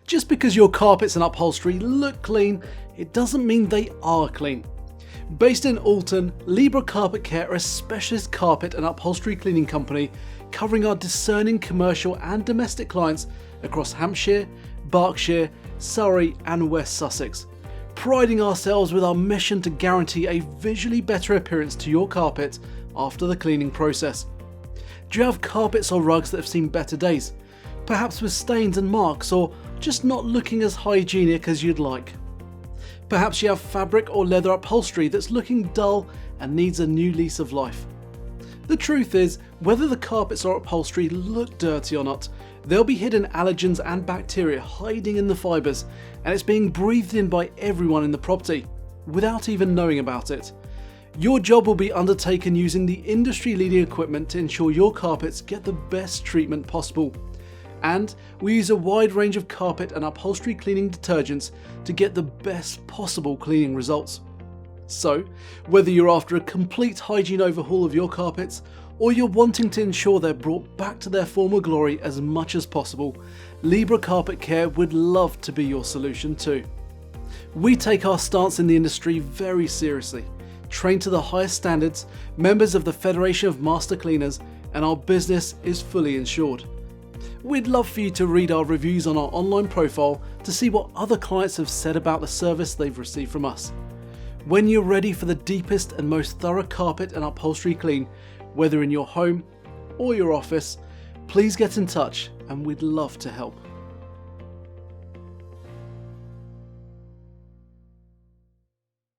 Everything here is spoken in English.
Just because your carpets and upholstery look clean, it doesn't mean they are clean. Based in Alton, Libra Carpet Care are a specialist carpet and upholstery cleaning company covering our discerning commercial and domestic clients across Hampshire, Berkshire, Surrey and West Sussex, priding ourselves with our mission to guarantee a visually better appearance to your carpet after the cleaning process. Do you have carpets or rugs that have seen better days? Perhaps with stains and marks, or just not looking as hygienic as you'd like? Perhaps you have fabric or leather upholstery that's looking dull and needs a new lease of life. The truth is, whether the carpets or upholstery look dirty or not, there'll be hidden allergens and bacteria hiding in the fibres, and it's being breathed in by everyone in the property, without even knowing about it. Your job will be undertaken using the industry-leading equipment to ensure your carpets get the best treatment possible. And we use a wide range of carpet and upholstery cleaning detergents to get the best possible cleaning results. So, whether you're after a complete hygiene overhaul of your carpets, or you're wanting to ensure they're brought back to their former glory as much as possible, Libra Carpet Care would love to be your solution too. We take our stance in the industry very seriously, trained to the highest standards, members of the Federation of Master Cleaners, and our business is fully insured. We'd love for you to read our reviews on our online profile to see what other clients have said about the service they've received from us. When you're ready for the deepest and most thorough carpet and upholstery clean, whether in your home or your office, please get in touch and we'd love to help.